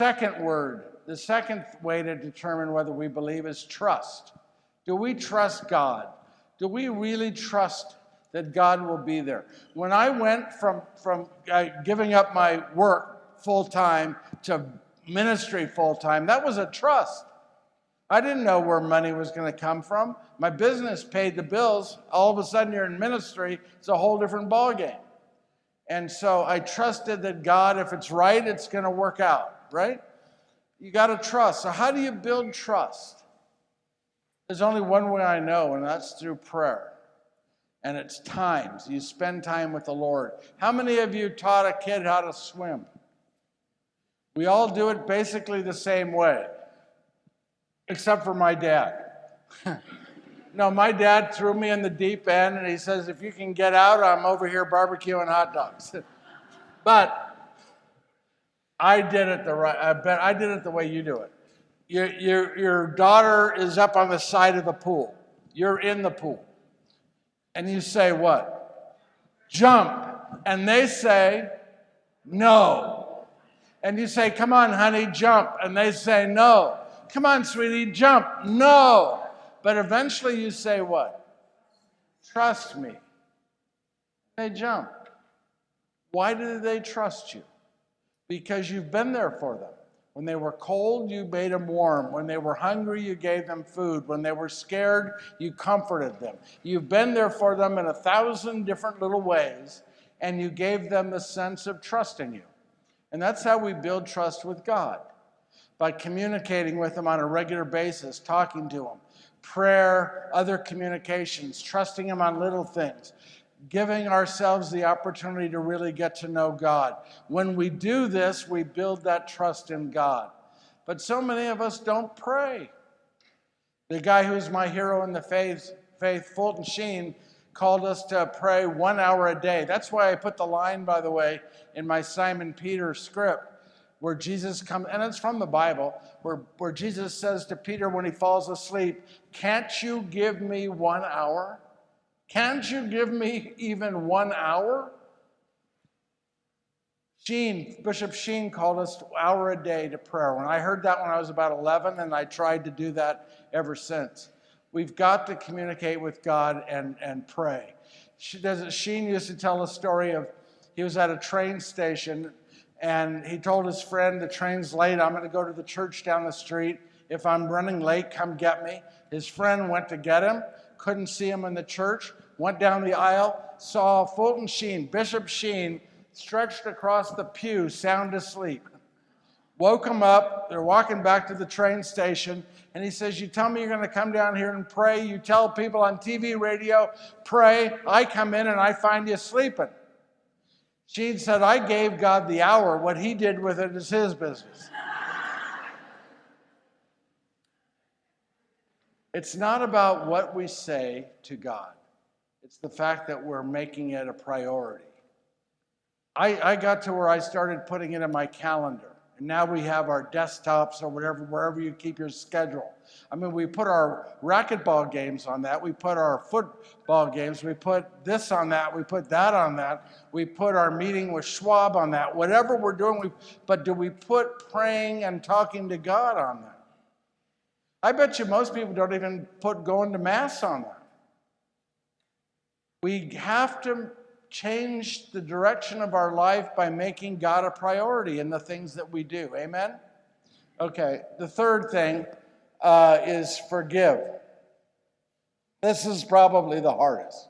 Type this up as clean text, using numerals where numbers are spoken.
Second word, the second way to determine whether we believe is trust. Do we trust God? Do we really trust that God will be there? When I went from giving up my work full-time to ministry full-time, that was a trust. I didn't know where money was going to come from. My business paid the bills. All of a sudden you're in ministry, it's a whole different ballgame. And so I trusted that God, if it's right, it's going to work out, right? You got to trust. So how do you build trust? There's only one way I know, and that's through prayer. And it's times. You spend time with the Lord. How many of you taught a kid how to swim? We all do it basically the same way, except for my dad. No, my dad threw me in the deep end, and he says, if you can get out, I'm over here barbecuing hot dogs. But I did it I did it the way you do it. Your daughter is up on the side of the pool. You're in the pool. And you say what? Jump. And they say, no. And you say, come on, honey, jump. And they say, no. Come on, sweetie, jump. No. But eventually you say what? Trust me. They jump. Why do they trust you? Because you've been there for them. When they were cold, you made them warm. When they were hungry, you gave them food. When they were scared, you comforted them. You've been there for them in 1,000 different little ways, and you gave them the sense of trusting you. And that's how we build trust with God, by communicating with Him on a regular basis, talking to Him. Prayer, other communications, trusting Him on little things, giving ourselves the opportunity to really get to know God. When we do this, we build that trust in God. But so many of us don't pray. The guy who's my hero in the faith, Fulton Sheen, called us to pray 1 hour a day. That's why I put the line, by the way, in my Simon Peter script, where Jesus comes, and it's from the Bible, where Jesus says to Peter when he falls asleep, can't you give me 1 hour? Can't you give me even 1 hour? Bishop Sheen called us 1 hour a day to prayer. When I heard that when I was about 11, and I tried to do that ever since. We've got to communicate with God and pray. Sheen used to tell a story of, he was at a train station, and he told his friend, the train's late, I'm going to go to the church down the street. If I'm running late, come get me. His friend went to get him, couldn't see him in the church, went down the aisle, saw Fulton Sheen, Bishop Sheen, stretched across the pew, sound asleep. Woke him up, they're walking back to the train station, and he says, you tell me you're going to come down here and pray, you tell people on TV, radio, pray, I come in and I find you sleeping. Sheen said, I gave God the hour. What He did with it is His business. It's not about what we say to God. It's the fact that we're making it a priority. I got to where I started putting it in my calendar. And now we have our desktops or whatever, wherever you keep your schedule. I mean, we put our racquetball games on that. We put our football games. We put this on that. We put that on that. We put our meeting with Schwab on that. Whatever we're doing, but do we put praying and talking to God on that? I bet you most people don't even put going to Mass on that. We have to change the direction of our life by making God a priority in the things that we do. Amen? Okay, the third thing is forgive. This is probably the hardest.